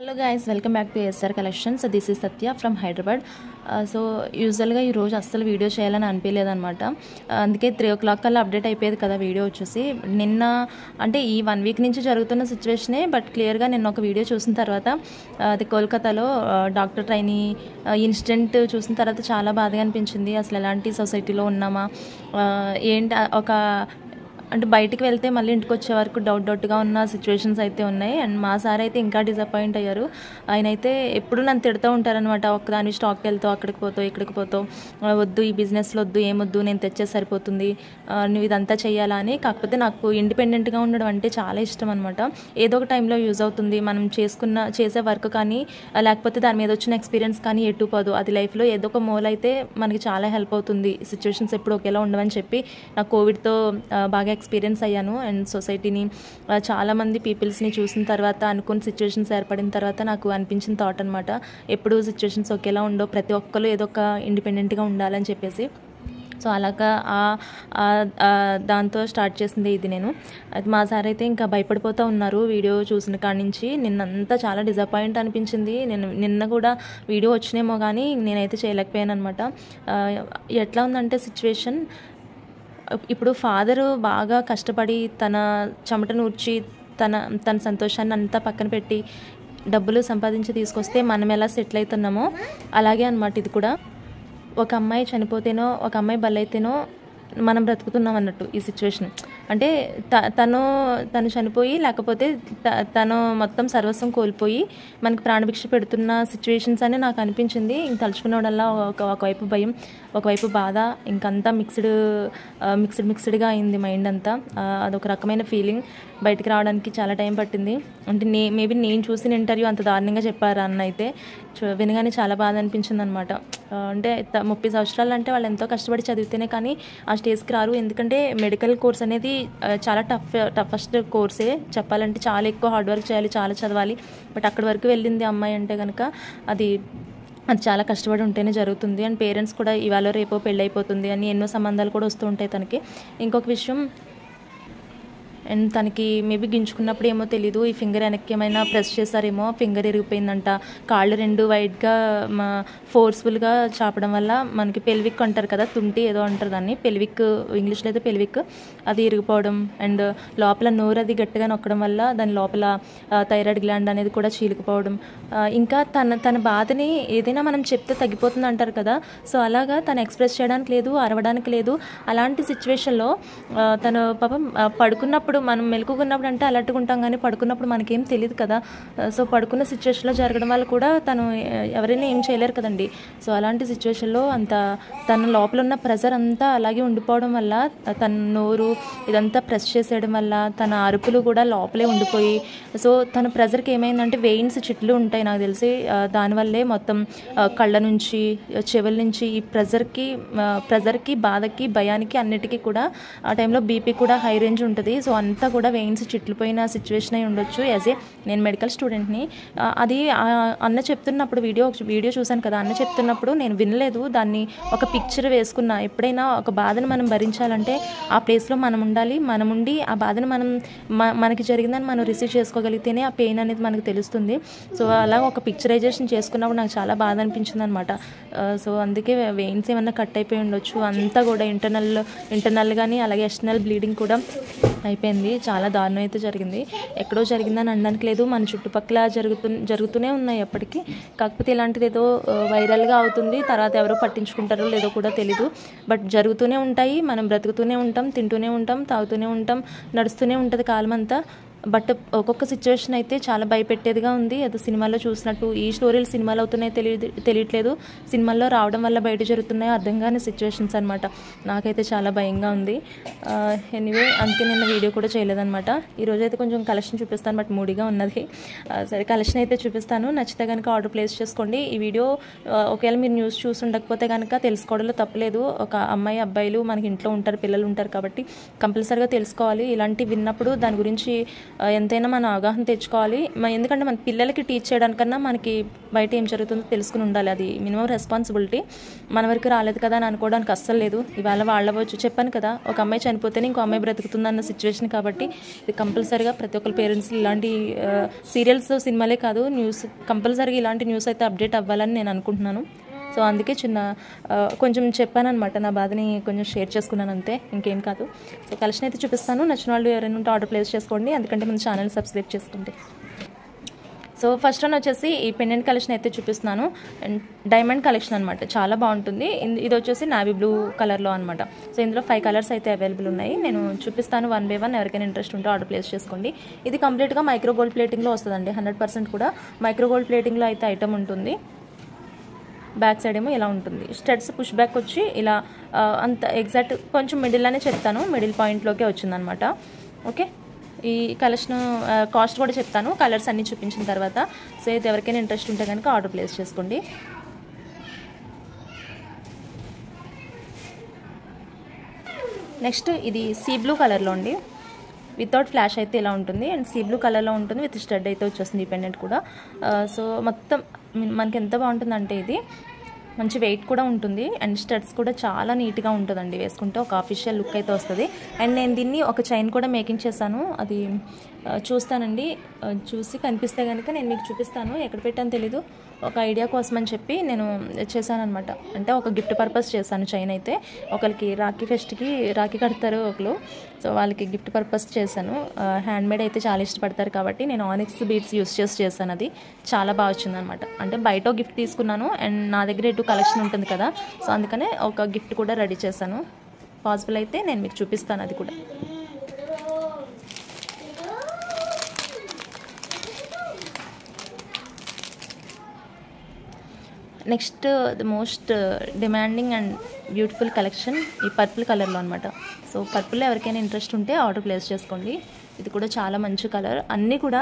Hello guys, welcome back to SR collection. So this is Satya from Hyderabad. So యూజువల్గా ఈరోజు అస్సలు video చేయాలని అనిపించలేదన్నమాట. అందుకే 3 o'clock కల్లా అప్డేట్ అయిపోయేది కదా వీడియో వచ్చేసి. నిన్న అంటే ఈ 1 week నుంచి జరుగుతున్న సిచ్యువేషనే, బట్ క్లియర్గా నిన్న ఒక వీడియో చూసిన తర్వాత అది కోల్కతాలో డాక్టర్ ట్రైనీ ఇన్సిడెంట్ చూసిన తర్వాత చాలా బాధగా అనిపించింది. అసలు ఎలాంటి సొసైటీలో ఉన్నామా ఏంటి, ఒక అంటే బయటికి వెళ్తే మళ్ళీ ఇంటికి వచ్చే వరకు డౌట్గా ఉన్న సిచ్యువేషన్స్ అయితే ఉన్నాయి. అండ్ మా సార్ అయితే ఇంకా డిసప్పాయింట్ అయ్యారు. ఆయన అయితే ఎప్పుడు నన్ను తిడుతూ ఉంటారనమాట, ఒక్కదాని స్టాక్కి వెళ్తావు, అక్కడికి పోతావు, ఇక్కడికి పోతావు, వద్దు ఈ బిజినెస్లో వద్దు, ఏమొద్దు, నేను తెచ్చే సరిపోతుంది, నువ్వు ఇదంతా చేయాలా అని. కాకపోతే నాకు ఇండిపెండెంట్గా ఉండడం అంటే చాలా ఇష్టం అనమాట. ఏదో ఒక టైంలో యూజ్ అవుతుంది, మనం చేసే వర్క్ కానీ లేకపోతే దాని మీద వచ్చిన ఎక్స్పీరియన్స్ కానీ ఎటు పోదు, అది లైఫ్లో ఏదో ఒక మూల అయితే మనకి చాలా హెల్ప్ అవుతుంది. సిచ్యువేషన్స్ ఎప్పుడు ఒకేలా ఉండవని చెప్పి నాకు కోవిడ్తో బాగా ఎక్స్పీరియన్స్ అయ్యాను. అండ్ సొసైటీని చాలామంది పీపుల్స్ని చూసిన తర్వాత, అనుకున్న సిచ్యువేషన్స్ ఏర్పడిన తర్వాత నాకు అనిపించిన థాట్ అనమాట, ఎప్పుడు సిచ్యువేషన్స్ ఒకేలా ఉండవు, ప్రతి ఒక్కరు ఏదో ఒక ఇండిపెండెంట్గా ఉండాలని చెప్పేసి. సో అలాగా దాంతో స్టార్ట్ చేసింది ఇది నేను. అది మా సార్ అయితే ఇంకా భయపడిపోతూ ఉన్నారు వీడియో చూసిన కాడి నుంచి. నిన్నంతా చాలా డిసప్పాయింట్ అనిపించింది. నిన్న కూడా వీడియో వచ్చినేమో కానీ నేనైతే చేయలేకపోయాను అనమాట. ఎట్లా ఉందంటే సిచ్యువేషన్, ఇప్పుడు ఫాదరు బాగా కష్టపడి తన చెమటను ఊడ్చి తన సంతోషాన్ని అంతా పక్కన పెట్టి డబ్బులు సంపాదించి తీసుకొస్తే మనం ఎలా సెటిల్ అవుతున్నామో అలాగే అనమాట ఇది కూడా. ఒక అమ్మాయి చనిపోతేనో, ఒక అమ్మాయి బలైతేనో మనం బ్రతుకుతున్నాం అన్నట్టు ఈ సిచ్యువేషన్. అంటే తను చనిపోయి, లేకపోతే తను మొత్తం సర్వస్వం కోల్పోయి మనకు ప్రాణభిక్ష పెడుతున్న సిచ్యువేషన్స్ అని నాకు అనిపించింది. ఇంక తలుచుకునేవాడల్లా ఒకవైపు భయం, ఒకవైపు బాధ, ఇంకంతా మిక్స్డ్గా అయింది మైండ్ అంతా. అదొక రకమైన ఫీలింగ్. బయటికి రావడానికి చాలా టైం పట్టింది. అంటే మేబీ నేను చూసిన ఇంటర్వ్యూ అంత దారుణంగా చెప్పారు అన్న అయితే వినగానే చాలా బాధ అనిపించింది అనమాట. అంటే 30 సంవత్సరాలు అంటే వాళ్ళు ఎంతో కష్టపడి చదివితేనే కానీ ఆ స్టేజ్కి రారు. ఎందుకంటే మెడికల్ కోర్స్ అనేది చాలా టఫెస్ట్ కోర్సే చెప్పాలంటే. చాలా ఎక్కువ హార్డ్ వర్క్ చేయాలి, చాలా చదవాలి. బట్ అక్కడి వరకు వెళ్ళింది అమ్మాయి అంటే కనుక అది చాలా కష్టపడి ఉంటేనే జరుగుతుంది. అండ్ పేరెంట్స్ కూడా ఇవాళ రేపో పెళ్ళి అయిపోతుంది అని ఎన్నో సంబంధాలు కూడా వస్తూ ఉంటాయి తనకి. ఇంకొక విషయం, అండ్ తనకి మేబీ గించుకున్నప్పుడు ఏమో తెలీదు, ఈ ఫింగర్ వెనక్కి ఏమైనా ప్రెస్ చేశారేమో, ఫింగర్ ఇరిగిపోయిందంట. కాళ్ళు 2 వైడ్గా ఫోర్స్ఫుల్గా చాపడం వల్ల మనకి పెల్విక్ అంటారు కదా, తుంటి ఏదో అంటారు దాన్ని, పెల్విక్ ఇంగ్లీష్లో అయితే పెల్విక్, అది ఇరిగిపోవడం. అండ్ లోపల నోరు అది గట్టిగా నొక్కడం వల్ల దాని లోపల థైరాయిడ్ గ్లాండ్ అనేది కూడా చీలికపోవడం. ఇంకా తన బాధని ఏదైనా మనం చెప్తే తగ్గిపోతుంది అంటారు కదా, సో అలాగా తను ఎక్స్ప్రెస్ చేయడానికి లేదు, అరవడానికి లేదు. అలాంటి సిచ్యువేషన్లో తను పాపం పడుకున్నప్పుడు, మనం మెలకున్నప్పుడు అంటే అలర్ట్గా ఉంటాం కానీ పడుకున్నప్పుడు మనకేం తెలియదు కదా. సో పడుకున్న సిచ్యువేషన్లో జరగడం వల్ల కూడా తను ఎవరైనా ఏం చేయలేరు కదండి. సో అలాంటి సిచ్యువేషన్లో తన లోపల ఉన్న ప్రెజర్ అంతా అలాగే ఉండిపోవడం వల్ల, తన నోరు ఇదంతా ప్రెస్ చేసేయడం వల్ల తన అరుపులు కూడా లోపలే ఉండిపోయి, సో తన ప్రెజర్కి ఏమైందంటే వెయిన్స్ చిట్లు ఉంటాయి నాకు తెలిసి, దానివల్లే మొత్తం కళ్ళ నుంచి చెవుల నుంచి ఈ ప్రెజర్కి బాధకి భయానికి అన్నిటికీ కూడా ఆ టైంలో బీపీ కూడా హై రేంజ్ ఉంటుంది. సో అంతా కూడా వెయిన్స్ చిట్లిపోయిన సిచ్యువేషన్ అయి ఉండొచ్చు. నేను మెడికల్ స్టూడెంట్ని. అది అన్న చెప్తున్నప్పుడు వీడియో చూశాను కదా, అన్న చెప్తున్నప్పుడు నేను వినలేదు, దాన్ని ఒక పిక్చర్ వేసుకున్నా. ఎప్పుడైనా ఒక బాధను మనం భరించాలంటే ఆ ప్లేస్లో మనం ఉండాలి, మనం ఉండి ఆ బాధను మనకి జరిగిందని మనం రిసీవ్ చేసుకోగలిగితేనే ఆ పెయిన్ అనేది మనకు తెలుస్తుంది. సో అలా ఒక పిక్చరైజేషన్ చేసుకున్నప్పుడు నాకు చాలా బాధ అనిపించింది అనమాట. సో అందుకే వెయిన్స్ ఏమన్నా కట్ అయిపోయి ఉండొచ్చు. అంతా కూడా ఇంటర్నల్ కానీ అలాగే ఎక్స్టర్నల్ బ్లీడింగ్ కూడా అయిపోయింది. చాలా దారుణం అయితే జరిగింది. ఎక్కడో జరిగిందని అనడానికి లేదు, మన చుట్టుపక్కల జరుగుతూనే ఉన్నాయి ఎప్పటికీ. కాకపోతే ఇలాంటిది ఏదో వైరల్గా అవుతుంది, తర్వాత ఎవరో పట్టించుకుంటారో లేదో కూడా తెలీదు. బట్ జరుగుతూనే ఉంటాయి, మనం బ్రతుకుతూనే ఉంటాం, తింటూనే ఉంటాం, తాగుతూనే ఉంటాం, నడుస్తూనే ఉంటుంది కాలం అంతా. బట్ ఒక్కొక్క సిచ్యువేషన్ అయితే చాలా భయపెట్టేదిగా ఉంది. అది సినిమాలో చూసినట్టు ఈ స్టోరీలు సినిమాలు అవుతున్నాయో తెలియట్లేదు, సినిమాల్లో రావడం వల్ల బయట జరుగుతున్నాయో అర్థం కాని సిచ్యువేషన్స్ అనమాట. నాకైతే చాలా భయంగా ఉంది. ఎనీవే అందుకే నిన్న వీడియో కూడా చేయలేదన్నమాట. ఈరోజు అయితే కొంచెం కలెక్షన్ చూపిస్తాను, బట్ మూడీగా ఉన్నది. సరే కలెక్షన్ అయితే చూపిస్తాను, నచ్చితే కనుక ఆర్డర్ ప్లేస్ చేసుకోండి. ఈ వీడియో ఒకవేళ మీరు న్యూస్ చూసి ఉండకపోతే కనుక తెలుసుకోవడంలో తప్పలేదు. ఒక అమ్మాయి అబ్బాయిలు మనకి ఇంట్లో ఉంటారు, పిల్లలు ఉంటారు కాబట్టి కంపల్సరీగా తెలుసుకోవాలి. ఇలాంటివి విన్నప్పుడు దాని గురించి ఎంతైనా మన అవగాహన తెచ్చుకోవాలి. ఎందుకంటే మన పిల్లలకి టీచ్ చేయడానికన్నా మనకి బయట ఏం జరుగుతుందో తెలుసుకుని ఉండాలి. అది మినిమం రెస్పాన్సిబిలిటీ. మన వరకు రాలేదు కదా అని అనుకోవడానికి అస్సలు లేదు. ఇవాళ వాళ్ళవచ్చు, చెప్పాను కదా, ఒక అమ్మాయి చనిపోతేనే ఇంకో అమ్మాయి బ్రతుకుతుందన్న సిచ్యువేషన్. కాబట్టి ఇది కంపల్సరీగా ప్రతి ఒక్కరి పేరెంట్స్ ఇలాంటి సీరియల్స్, సినిమాలే కాదు, న్యూస్ కంపల్సరీగా ఇలాంటి న్యూస్ అయితే అప్డేట్ అవ్వాలని నేను అనుకుంటున్నాను. సో అందుకే కొంచెం చెప్పాను అనమాట, నా బాధని కొంచెం షేర్ చేసుకున్నాను అంతే, ఇంకేం కాదు. సో కలెక్షన్ అయితే చూపిస్తాను. నచ్చిన వాళ్ళు ఎవరైనా ఉంటే ఆర్డర్ ప్లేస్ చేసుకోండి, అందుకంటే మన ఛానల్ సబ్స్క్రైబ్ చేసుకోండి. సో ఫస్ట్ వన్ వచ్చేసి ఈ పెండెంట్ కలెక్షన్ అయితే చూపిస్తున్నాను. అండ్ డైమండ్ కలెక్షన్ అనమాట, చాలా బాగుంటుంది. ఇది వచ్చేసి నావీ బ్లూ కలర్లో అనమాట. సో ఇందులో 5 కలర్స్ అయితే అవైలబుల్ ఉన్నాయి. నేను చూపిస్తాను 1 by 1. ఎవరికైనా ఇంట్రెస్ట్ ఉంటే ఆర్డర్ ప్లేస్ చేసుకోండి. ఇది కంప్లీట్గా మైక్రో గోల్డ్ ప్లేటింగ్లో వస్తుందండి. 100% కూడా మైక్రో గోల్డ్ ప్లేటింగ్లో అయితే ఐటమ్ ఉంటుంది. బ్యాక్ సైడ్ ఏమో ఇలా ఉంటుంది. స్టడ్స్ పుష్ బ్యాక్ వచ్చి ఇలా అంత ఎగ్జాక్ట్ కొంచెం మిడిల్లోనే చెప్తాను, మిడిల్ పాయింట్లోకే వచ్చిందనమాట. ఓకే, ఈ కలెక్షన్ కాస్ట్ కూడా చెప్తాను కలర్స్ అన్నీ చూపించిన తర్వాత. సో ఇది ఎవరికైనా ఇంట్రెస్ట్ ఉంటే కనుక ఆర్డర్ ప్లేస్ చేసుకోండి. నెక్స్ట్ ఇది సీ బ్లూ కలర్లో అండి. వితౌట్ ఫ్లాష్ అయితే ఇలా ఉంటుంది. అండ్ సీ బ్లూ కలర్లో ఉంటుంది, విత్ స్టడ్ అయితే వచ్చేస్తుంది పెండెంట్ కూడా. సో మొత్తం మనకి ఎంత బాగుంటుందంటే ఇది మంచి వెయిట్ కూడా ఉంటుంది. అండ్ స్టడ్స్ కూడా చాలా నీట్గా ఉంటుందండి, వేసుకుంటే ఒక అఫీషియల్ లుక్ అయితే వస్తుంది. అండ్ నేను దీన్ని ఒక చైన్ కూడా మేకింగ్ చేశాను, అది చూస్తానండి. చూసి కనిపిస్తే కనుక నేను మీకు చూపిస్తాను. ఎక్కడ పెట్టాను తెలీదు, ఒక ఐడియా కోసం అని చెప్పి నేను చేశాను అనమాట. అంటే ఒక గిఫ్ట్ పర్పస్ చేశాను చైన్ అయితే. ఒకరికి రాఖీ ఫెస్ట్కి రాఖీ కడతారు ఒకరు, సో వాళ్ళకి గిఫ్ట్ పర్పస్ చేశాను. హ్యాండ్మేడ్ అయితే చాలా ఇష్టపడతారు కాబట్టి నేను ఆనిక్స్ బీడ్స్ యూస్ చేశాను. అది చాలా బాగా వచ్చింది అనమాట. అంటే బయట గిఫ్ట్ తీసుకున్నాను అండ్ నా దగ్గర ఎటు కలెక్షన్ ఉంటుంది కదా, సో అందుకనే ఒక గిఫ్ట్ కూడా రెడీ చేశాను. పాసిబుల్ అయితే నేను మీకు చూపిస్తాను అది కూడా. Next the most demanding and beautiful collection ఈ పర్పుల్ కలర్లో అనమాట. సో పర్పుల్లో ఎవరికైనా ఇంట్రెస్ట్ ఉంటే ఆర్డర్ ప్లేస్ చేసుకోండి. ఇది కూడా చాలా మంచి కలర్, అన్నీ కూడా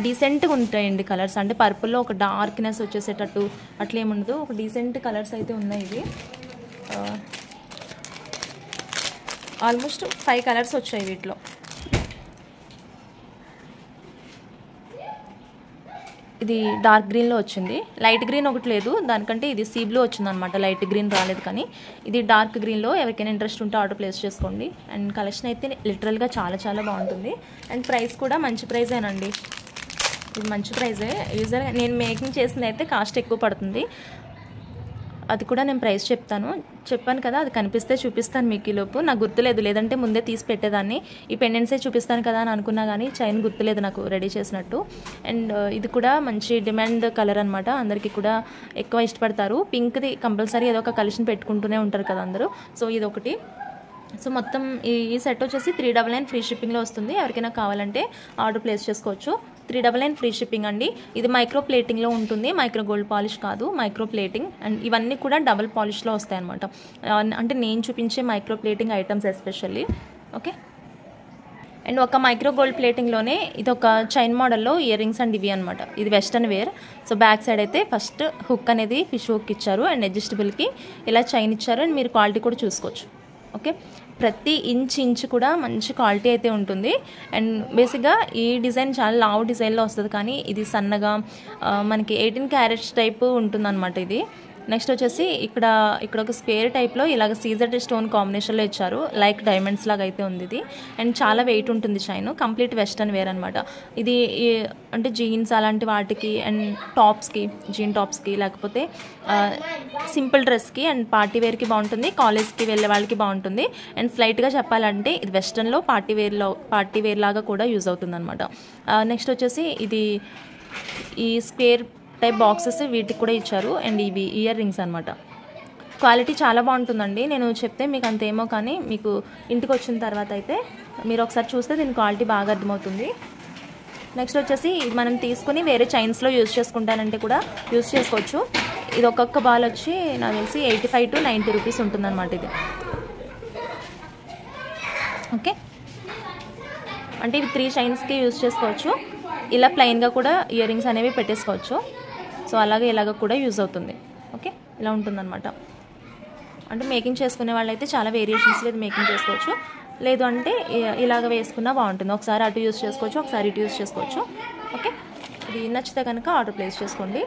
డీసెంట్గా ఉంటాయండి కలర్స్. అంటే పర్పుల్లో ఒక డార్క్నెస్ వచ్చేసేటట్టు అట్లేముండదు, ఒక డీసెంట్ కలర్స్ అయితే ఉన్నాయి. ఇవి ఆల్మోస్ట్ 5 కలర్స్ వచ్చాయి వీటిలో. ఇది డార్క్ గ్రీన్లో వచ్చింది, లైట్ గ్రీన్ ఒకటి లేదు, దానికంటే ఇది సీ బ్లూ వచ్చింది అనమాట. లైట్ గ్రీన్ రాలేదు, కానీ ఇది డార్క్ గ్రీన్లో ఎవరికైనా ఇంట్రెస్ట్ ఉంటే ఆర్డర్ ప్లేస్ చేసుకోండి. అండ్ కలెక్షన్ అయితే లిటరల్గా చాలా చాలా బాగుంటుంది. అండ్ ప్రైస్ కూడా మంచి ప్రైజేనండి, ఇది మంచి ప్రైజే. యూజువల్గా నేను మేకింగ్ చేసింది అయితే కాస్ట్ ఎక్కువ పడుతుంది, అది కూడా నేను ప్రైస్ చెప్పాను కదా, అది కనిపిస్తే చూపిస్తాను మీకు. ఈ లోపు నాకు గుర్తులేదు, లేదంటే ముందే తీసి పెట్టేదాన్ని. ఈ పెండెంట్సే చూపిస్తాను కదా అని అనుకున్నా కానీ చైన్ గుర్తులేదు నాకు రెడీ చేసినట్టు. అండ్ ఇది కూడా మంచి డిమాండ్ కలర్ అనమాట, అందరికీ కూడా ఎక్కువ ఇష్టపడతారు. పింక్ది కంపల్సరీ ఏదో ఒక కలెక్షన్ పెట్టుకుంటూనే ఉంటారు కదా అందరూ. సో ఇది ఒకటి. సో మొత్తం ఈ సెట్ వచ్చేసి 399 ఫ్రీ షిప్పింగ్లో వస్తుంది. ఎవరికైనా కావాలంటే ఆర్డర్ ప్లేస్ చేసుకోవచ్చు. 399 ఫ్రీ షిప్పింగ్ అండి. ఇది మైక్రో ప్లేటింగ్లో ఉంటుంది, మైక్రో గోల్డ్ పాలిష్ కాదు, మైక్రో ప్లేటింగ్. అండ్ ఇవన్నీ కూడా డబుల్ పాలిష్లో వస్తాయి అనమాట. అంటే నేను చూపించే micro plating items especially. Okay, and ఒక మైక్రో గోల్డ్ ప్లేటింగ్లోనే ఇది ఒక చైన్ మోడల్లో ఇయర్ రింగ్స్ అండ్ ఇవి అనమాట. ఇది western wear. So back side అయితే ఫస్ట్ హుక్ అనేది ఫిష్ హుక్ ఇచ్చారు, అండ్ అడ్జస్టబుల్కి ఇలా చైన్ ఇచ్చారు. అండ్ మీరు క్వాలిటీ కూడా చూసుకోవచ్చు. ఓకే, ప్రతి ఇంచ్ కూడా మంచి క్వాలిటీ అయితే ఉంటుంది. అండ్ బేసిక్గా ఈ డిజైన్ చాలా లావ్ డిజైన్లో వస్తుంది, కానీ ఇది సన్నగా మనకి 18 క్యారెట్స్ టైప్ ఉంటుందన్నమాట ఇది. నెక్స్ట్ వచ్చేసి ఇక్కడ ఒక స్క్వేర్ టైప్లో ఇలాగ సీజర్ స్టోన్ కాంబినేషన్లో ఇచ్చారు, లైక్ డైమండ్స్ లాగా అయితే ఉంది ఇది. అండ్ చాలా వెయిట్ ఉంటుంది చైన్, కంప్లీట్ వెస్టర్న్ వేర్ అనమాట. ఇది అంటే జీన్స్ అలాంటి వాటికి అండ్ టాప్స్కి, జీన్ టాప్స్కి, లేకపోతే సింపుల్ డ్రెస్కి అండ్ పార్టీ వేర్కి బాగుంటుంది, కాలేజ్కి వెళ్ళే వాళ్ళకి బాగుంటుంది. అండ్ ఫ్లైట్గా చెప్పాలంటే ఇది వెస్టర్న్లో పార్టీ వేర్ లాగా కూడా యూజ్ అవుతుంది అనమాట. నెక్స్ట్ వచ్చేసి ఇది ఈ స్క్వేర్ టైప్ బాక్సెస్ వీటికి కూడా ఇచ్చారు. అండ్ ఇవి ఇయర్ రింగ్స్ అనమాట. క్వాలిటీ చాలా బాగుంటుందండి, నేను చెప్తే మీకు అంతేమో, కానీ మీకు ఇంటికి వచ్చిన తర్వాత అయితే మీరు ఒకసారి చూస్తే దీని క్వాలిటీ బాగా అర్థమవుతుంది. నెక్స్ట్ వచ్చేసి ఇది మనం తీసుకుని వేరే చైన్స్లో యూజ్ చేసుకుంటానంటే కూడా యూజ్ చేసుకోవచ్చు. ఇది ఒక్కొక్క బాల్ వచ్చి నాకు తెలిసి 85 to 90 రూపీస్ ఉంటుందన్నమాట ఇది. ఓకే, అంటే ఇవి 3 చైన్స్కి యూజ్ చేసుకోవచ్చు. ఇలా ప్లెయిన్గా కూడా ఇయర్ రింగ్స్ అనేవి పెట్టేసుకోవచ్చు. సో అలాగే ఇలాగ కూడా యూజ్ అవుతుంది. ఓకే, ఇలా ఉంటుందన్నమాట. అంటే మేకింగ్ చేసుకునే వాళ్ళైతే చాలా వేరియేషన్స్ మీద మేకింగ్ చేసుకోవచ్చు. లేదు అంటే ఇలాగ వేసుకున్నా బాగుంటుంది. ఒకసారి అటు యూస్ చేసుకోవచ్చు, ఒకసారి ఇటు యూస్ చేసుకోవచ్చు. ఓకే, ఇది నచ్చితే కనుక ఆర్డర్ ప్లేస్ చేసుకోండి.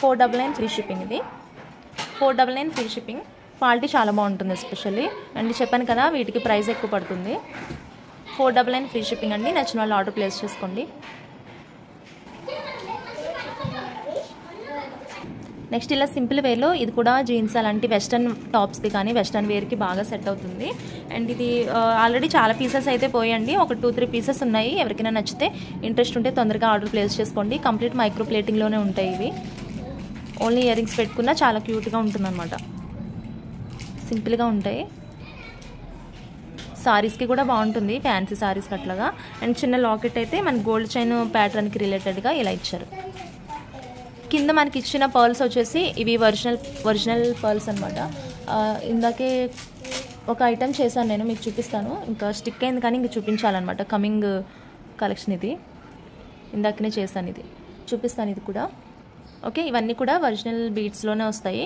499 ఫ్రీ షిప్పింగ్. ఇది 499 ఫ్రీ షిప్పింగ్. క్వాలిటీ చాలా బాగుంటుంది ఎస్పెషల్లీ. అండ్ చెప్పాను కదా వీటికి ప్రైస్ ఎక్కువ పడుతుంది. 499 ఫ్రీ షిప్పింగ్ అండి. నచ్చిన వాళ్ళు ఆర్డర్ ప్లేస్ చేసుకోండి. నెక్స్ట్ ఇలా సింపుల్ వేలో ఇది కూడా జీన్స్ అలాంటి వెస్టర్న్ టాప్స్కి కానీ వెస్టర్న్ వేర్కి బాగా సెట్ అవుతుంది. అండ్ ఇది ఆల్రెడీ చాలా పీసెస్ అయితే పోయండి. ఒక 2-3 పీసెస్ ఉన్నాయి. ఎవరికైనా నచ్చితే ఇంట్రెస్ట్ ఉంటే తొందరగా ఆర్డర్ ప్లేస్ చేసుకోండి. కంప్లీట్ మైక్రో ప్లేటింగ్లోనే ఉంటాయి ఇవి. ఓన్లీ ఇయర్ రింగ్స్ పెట్టుకున్నా చాలా క్యూట్గా ఉంటుందన్నమాట. సింపుల్గా ఉంటాయి. సారీస్కి కూడా బాగుంటుంది, ఫ్యాన్సీ సారీస్కి అట్లాగా. అండ్ చిన్న లాకెట్ అయితే మన గోల్డ్ చైన్ ప్యాటర్న్కి రిలేటెడ్గా ఇలా ఇచ్చారు. కింద మనకి ఇచ్చిన పర్ల్స్ వచ్చేసి ఇవి ఒరిజినల్ పర్ల్స్ అనమాట. ఇందాకే ఒక ఐటమ్ చేశాను నేను, మీకు చూపిస్తాను. ఇంకా స్టిక్ అయింది కానీ ఇంక చూపించాలన్నమాట. కమింగ్ కలెక్షన్ ఇది. ఇందాకనే చేశాను, ఇది చూపిస్తాను. ఇది కూడా ఓకే. ఇవన్నీ కూడా ఒరిజినల్ బీడ్స్లోనే వస్తాయి.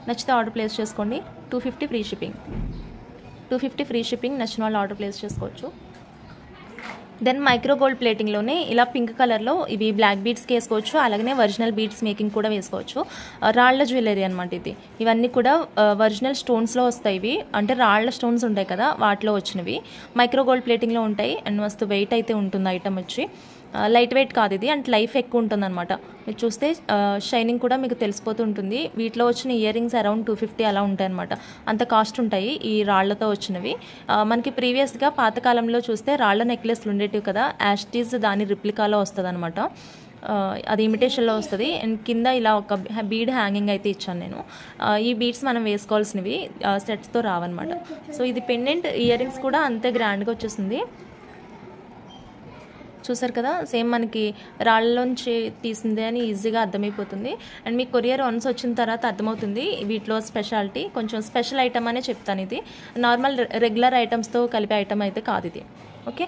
నచ్చితే ఆర్డర్ ప్లేస్ చేసుకోండి. 250 ఫ్రీ షిప్పింగ్. 250 free shipping. నచ్చిన వాళ్ళు ఆర్డర్ ప్లేస్ చేసుకోవచ్చు. దెన్ మైక్రో గోల్డ్ ప్లేటింగ్లోనే ఇలా పింక్ కలర్లో ఇవి బ్లాక్ బీడ్స్కి వేసుకోవచ్చు. అలాగనే ఒరిజినల్ బీడ్స్ మేకింగ్ కూడా వేసుకోవచ్చు. రాళ్ల జ్యువెలరీ అనమాట ఇది. ఇవన్నీ కూడా ఒరిజినల్ స్టోన్స్లో వస్తాయి. ఇవి అంటే రాళ్ల స్టోన్స్ ఉంటాయి కదా, వాటిలో వచ్చినవి మైక్రో గోల్డ్ ప్లేటింగ్లో ఉంటాయి. అండ్ మస్తు వెయిట్ అయితే ఉంటుంది ఐటమ్ వచ్చి. లైట్ వెయిట్ కాదు ఇది, అంటే లైఫ్ ఎక్కువ ఉంటుంది అనమాట. మీరు చూస్తే షైనింగ్ కూడా మీకు తెలిసిపోతూ ఉంటుంది. వీటిలో వచ్చిన ఇయర్ రింగ్స్ అరౌండ్ 250 అలా ఉంటాయి అనమాట. అంత కాస్ట్ ఉంటాయి ఈ రాళ్లతో వచ్చినవి. మనకి ప్రీవియస్గా పాతకాలంలో చూస్తే రాళ్ల నెక్లెస్లు ఉండేటివి కదా, యాస్టీస్ దాని రిప్లికాలో వస్తుంది అనమాట. అది ఇమిటేషన్లో వస్తుంది. అండ్ కింద ఇలా ఒక బీడ్ హ్యాంగింగ్ అయితే ఇచ్చాను నేను. ఈ బీడ్స్ మనం వేసుకోవాల్సినవి సెట్స్తో రావన్నమాట. సో ఇది పెండెంట్. ఇయర్ రింగ్స్ కూడా అంతే గ్రాండ్గా వచ్చేసింది. చూసారు కదా, సేమ్ మనకి రాళ్ళలోంచి తీసిందే అని ఈజీగా అర్థమైపోతుంది. అండ్ మీ కొరియర్ వన్స్ వచ్చిన తర్వాత అర్థమవుతుంది వీటిలో స్పెషాలిటీ. కొంచెం స్పెషల్ ఐటమ్ అనే చెప్తాను. ఇది నార్మల్ రెగ్యులర్ ఐటమ్స్తో కలిపే ఐటమ్ అయితే కాదు ఇది. ఓకే,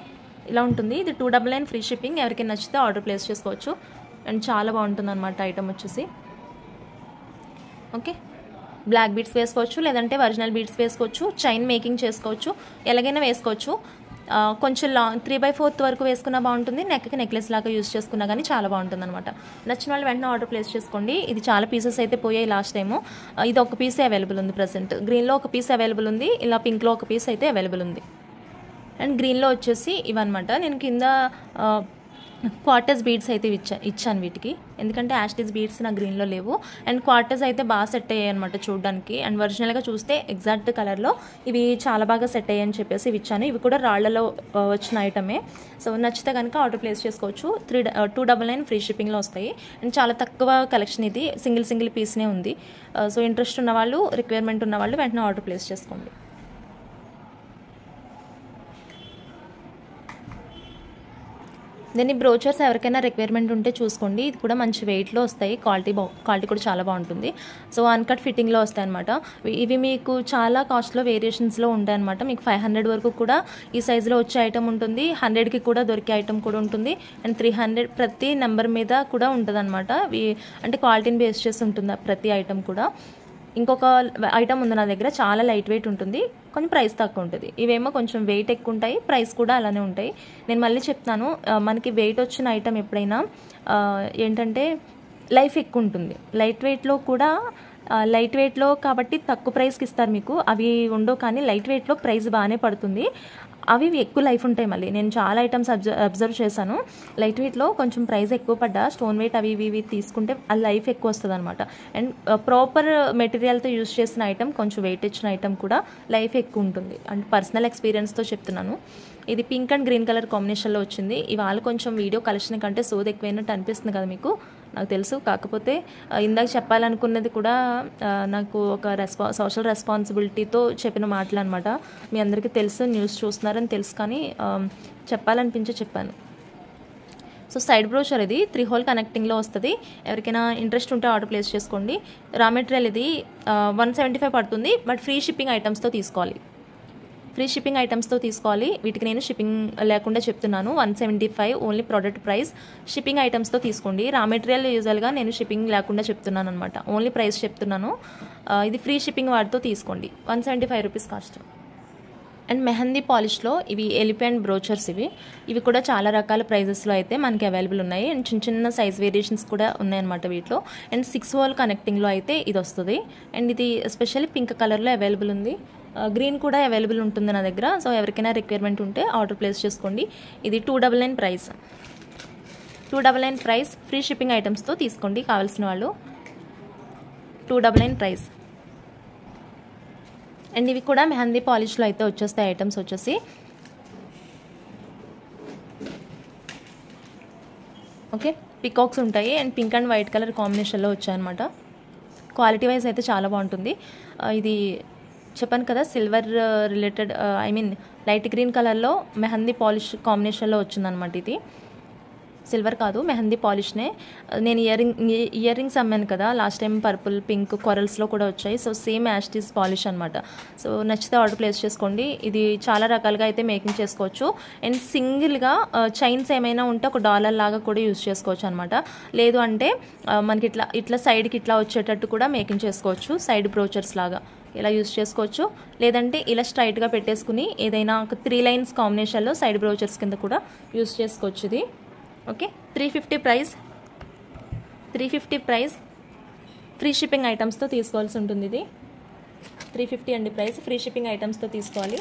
ఇలా ఉంటుంది. ఇది 299 ఫ్రీ షిప్పింగ్. ఎవరికి నచ్చితే ఆర్డర్ ప్లేస్ చేసుకోవచ్చు. అండ్ చాలా బాగుంటుంది అనమాట ఐటమ్ వచ్చేసి. ఓకే, బ్లాక్ బీడ్స్ వేసుకోవచ్చు, లేదంటే ఒరిజినల్ బీడ్స్ వేసుకోవచ్చు. చైన్ మేకింగ్ చేసుకోవచ్చు, ఎలాగైనా వేసుకోవచ్చు. కొంచెం లాంగ్ 3/4 వరకు వేసుకున్నా బాగుంటుంది. నెక్కి నెక్లెస్ లాగా యూజ్ చేసుకున్నా కానీ చాలా బాగుంటుంది అనమాట. నచ్చిన వాళ్ళు వెంటనే ఆర్డర్ ప్లేస్ చేసుకోండి. ఇది చాలా పీసెస్ అయితే పోయాయి లాస్ట్ టైము. ఇది ఒక పీసే అవైలబుల్ ఉంది ప్రజెంట్. గ్రీన్లో ఒక పీస్ అవైలబుల్ ఉంది, ఇలా పింక్లో ఒక పీస్ అయితే అవైలబుల్ ఉంది. అండ్ గ్రీన్లో వచ్చేసి ఇవన్నమాట. నేను కింద క్వార్టర్స్ బీడ్స్ అయితే ఇచ్చాను వీటికి, ఎందుకంటే యాస్టీస్ బీడ్స్ నా గ్రీన్లో లేవు. అండ్ క్వార్టర్స్ అయితే బాగా సెట్ అయ్యాయి అనమాట చూడడానికి. అండ్ ఒరిజినల్గా చూస్తే ఎగ్జాక్ట్ కలర్లో ఇవి చాలా బాగా సెట్ అయ్యాయని చెప్పేసి ఇవి ఇచ్చాను. ఇవి కూడా రాళ్లలో వచ్చిన ఐటమే. సో నచ్చితే కనుక ఆర్డర్ ప్లేస్ చేసుకోవచ్చు. 299 ఫ్రీ షిప్పింగ్లో వస్తాయి. అండ్ చాలా తక్కువ కలెక్షన్ ఇది, సింగిల్ పీస్నే ఉంది. సో ఇంట్రెస్ట్ ఉన్నవాళ్ళు, రిక్వైర్మెంట్ ఉన్నవాళ్ళు వెంటనే ఆర్డర్ ప్లేస్ చేసుకోండి. దీని బ్రోచర్స్ ఎవరికైనా రిక్వైర్మెంట్ ఉంటే చూసుకోండి. ఇది కూడా మంచి వెయిట్లో వస్తాయి. క్వాలిటీ కూడా చాలా బాగుంటుంది. సో అన్కట్ ఫిట్టింగ్లో వస్తాయి అనమాట. ఇవి మీకు చాలా కాస్ట్లో వేరియేషన్స్లో ఉంటాయి అనమాట. మీకు 500 వరకు కూడా ఈ సైజులో వచ్చే ఐటమ్ ఉంటుంది. 100కి కూడా దొరికే ఐటమ్ కూడా ఉంటుంది. అండ్ 300 ప్రతి నెంబర్ మీద కూడా ఉంటుంది అనమాట. అంటే క్వాలిటీని బేస్ చేసి ఉంటుంది ప్రతి ఐటమ్ కూడా. ఇంకొక ఐటమ్ ఉంది నా దగ్గర, చాలా లైట్ వెయిట్ ఉంటుంది, కొంచెం ప్రైస్ తక్కువ ఉంటుంది. ఇవేమో కొంచెం వెయిట్ ఎక్కువ ఉంటాయి, ప్రైస్ కూడా అలానే ఉంటాయి. నేను మళ్ళీ చెప్తాను, మనకి వెయిట్ వచ్చిన ఐటమ్ ఎప్పుడైనా ఏంటంటే లైఫ్ ఎక్కువ ఉంటుంది. లైట్ వెయిట్లో కాబట్టి తక్కువ ప్రైస్కి ఇస్తారు మీకు. అవి ఉండవు, కానీ లైట్ వెయిట్లో ప్రైస్ బాగానే పడుతుంది. అవి ఎక్కువ లైఫ్ ఉంటాయి. మళ్ళీ నేను చాలా ఐటమ్స్ అబ్జర్వ్ చేశాను. లైట్ వెయిట్లో కొంచెం ప్రైస్ ఎక్కువ పడ్డా స్టోన్ వెయిట్ అవి ఇవి తీసుకుంటే ఆ లైఫ్ ఎక్కువ వస్తుంది అనమాట. అండ్ ప్రాపర్ మెటీరియల్తో యూజ్ చేసిన ఐటమ్, కొంచెం వెయిట్ ఇచ్చిన ఐటమ్ కూడా లైఫ్ ఎక్కువ ఉంటుంది. అండ్ పర్సనల్ ఎక్స్పీరియన్స్తో చెప్తున్నాను. ఇది పింక్ అండ్ గ్రీన్ కలర్ కాంబినేషన్లో వచ్చింది. ఇవాళ కొంచెం వీడియో కలెక్షన్ కంటే సోది ఎక్కువైనట్టు అనిపిస్తుంది కదా మీకు, నాకు తెలుసు. కాకపోతే ఇందాక చెప్పాలనుకున్నది కూడా నాకు ఒక సోషల్ రెస్పాన్సిబిలిటీతో చెప్పిన మాటలు అనమాట. మీ అందరికీ తెలుసు, న్యూస్ చూస్తున్నారని తెలుసు, కానీ చెప్పాలనిపించే చెప్పాను. సో సైడ్ బ్రోషర్ ఇది 3 హోల్ కనెక్టింగ్లో వస్తుంది. ఎవరికైనా ఇంట్రెస్ట్ ఉంటే ఆర్డర్ ప్లేస్ చేసుకోండి. రా మెటీరియల్ ఇది 175 పడుతుంది, బట్ ఫ్రీ షిప్పింగ్ ఐటమ్స్తో తీసుకోవాలి. వీటికి నేను షిప్పింగ్ లేకుండా చెప్తున్నాను. 175 ఓన్లీ ప్రోడక్ట్ ప్రైస్. షిప్పింగ్ ఐటమ్స్తో తీసుకోండి. రా మెటీరియల్ యూజువల్గా నేను షిప్పింగ్ లేకుండా చెప్తున్నాను అనమాట, ఓన్లీ ప్రైస్ చెప్తున్నాను. ఇది ఫ్రీ షిప్పింగ్ వాటితో తీసుకోండి. 175 రూపీస్ కాస్ట్. అండ్ మెహందీ పాలిష్లో ఇవి ఎలిఫెంట్ బ్రోచర్స్ ఇవి కూడా చాలా రకాల ప్రైజెస్లో అయితే మనకి అవైలబుల్ ఉన్నాయి. అండ్ చిన్న చిన్న సైజ్ వేరియేషన్స్ కూడా ఉన్నాయన్నమాట వీటిలో. అండ్ 6 wall కనెక్టింగ్లో అయితే ఇది వస్తుంది. అండ్ ఇది ఎస్పెషల్లీ పింక్ కలర్లో అవైలబుల్ ఉంది. గ్రీన్ కూడా అవైలబుల్ ఉంటుంది నా దగ్గర. సో ఎవరికైనా రిక్వైర్మెంట్ ఉంటే ఆర్డర్ ప్లేస్ చేసుకోండి. ఇది 299 ప్రైస్. 299 ప్రైస్. ఫ్రీ షిప్పింగ్ ఐటమ్స్తో తీసుకోండి కావాల్సిన వాళ్ళు. 299 ప్రైస్. అండ్ ఇవి కూడా మెహందీ పాలిష్లో అయితే వచ్చేస్తాయి ఐటమ్స్ వచ్చేసి. ఓకే, పికాక్స్ ఉంటాయి and pink and white colour కాంబినేషన్లో వచ్చాయన్నమాట. క్వాలిటీ వైజ్ అయితే చాలా బాగుంటుంది. ఇది చెప్పాను కదా సిల్వర్ రిలేటెడ్ లైట్ గ్రీన్ కలర్లో మెహందీ పాలిష్ కాంబినేషన్లో వచ్చిందనమాట. ఇది సిల్వర్ కాదు, మెహందీ పాలిష్నే. నేను ఇయర్ రింగ్స్ అమ్మాను కదా లాస్ట్ టైం, పర్పుల్ పింక్ కొరల్స్లో కూడా వచ్చాయి. సో సేమ్ యాస్టీస్ పాలిష్ అనమాట. సో నచ్చితే ఆర్డర్ ప్లేస్ చేసుకోండి. ఇది చాలా రకాలుగా అయితే మేకింగ్ చేసుకోవచ్చు. అండ్ సింగిల్గా చైన్స్ ఏమైనా ఉంటే $1 లాగా కూడా యూజ్ చేసుకోవచ్చు అనమాట. లేదు అంటే మనకి ఇట్లా సైడ్కి ఇట్లా వచ్చేటట్టు కూడా మేకింగ్ చేసుకోవచ్చు. సైడ్ బ్రోచర్స్ లాగా ఇలా యూజ్ చేసుకోవచ్చు. లేదంటే ఇలా స్ట్రైట్గా పెట్టేసుకుని ఏదైనా ఒక 3 lines కాంబినేషన్లో సైడ్ బ్రోచర్స్ కింద కూడా యూజ్ చేసుకోవచ్చు. ఇది okay, 350 price. 350 price. Free shipping ఐటమ్స్తో తీసుకోవాల్సి ఉంటుంది. ఇది 350 అండి ప్రైస్. ఫ్రీ షిప్పింగ్ ఐటమ్స్తో తీసుకోవాలి.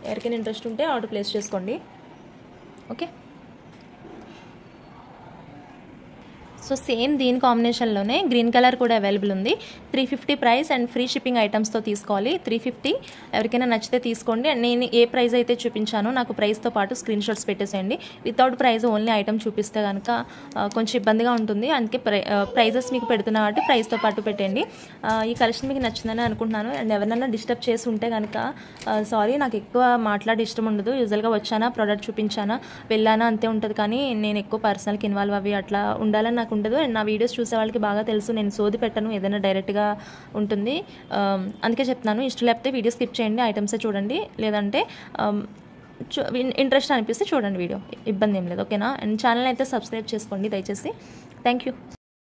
ఎవరికైనా ఇంట్రెస్ట్ ఉంటే ఆర్డర్ ప్లేస్ చేసుకోండి. ఓకే, సో సేమ్ దీని కాంబినేషన్లోనే గ్రీన్ కలర్ కూడా అవైలబుల్ ఉంది. 350 ప్రైస్ అండ్ ఫ్రీ షిప్పింగ్ ఐటమ్స్తో తీసుకోవాలి. 350. ఎవరికైనా నచ్చితే తీసుకోండి. అండ్ నేను ఏ ప్రైస్ అయితే చూపించానో నాకు ప్రైస్తో పాటు స్క్రీన్ షాట్స్ పెట్టేసేయండి. వితౌట్ ప్రైస్ ఓన్లీ ఐటమ్ చూపిస్తే కనుక కొంచెం ఇబ్బందిగా ఉంటుంది. అందుకే ప్రైజెస్ మీకు పెడుతున్నా కాబట్టి ప్రైస్తో పాటు పెట్టండి. ఈ కలెక్షన్ మీకు నచ్చిందని అనుకుంటున్నాను. అండ్ ఎవరినైనా డిస్టర్బ్ చేసి ఉంటే కనుక సారీ, నాకు ఎక్కువ మాట్లాడే ఇష్టం ఉండదు. యూజువల్గా వచ్చానా, ప్రోడక్ట్ చూపించానా, వెళ్ళానా అంతే ఉంటుంది. కానీ నేను ఎక్కువ పర్సనల్కి ఇన్వాల్వ్ అవి అట్లా ఉండాలని నాకు ఉండదు. అండ్ నా వీడియోస్ చూసే వాళ్ళకి బాగా తెలుసు, నేను సోది పెట్టను, ఏదైనా డైరెక్ట్గా ఉంటుంది. అందుకే చెప్తున్నాను, ఇష్టం లేకపోతే వీడియో స్కిప్ చేయండి, ఐటమ్సే చూడండి. లేదంటే ఇంట్రెస్ట్ అనిపిస్తే చూడండి వీడియో, ఇబ్బంది ఏం లేదు. ఓకేనా? అండ్ ఛానల్ అయితే సబ్స్క్రైబ్ చేసుకోండి దయచేసి. Thank you.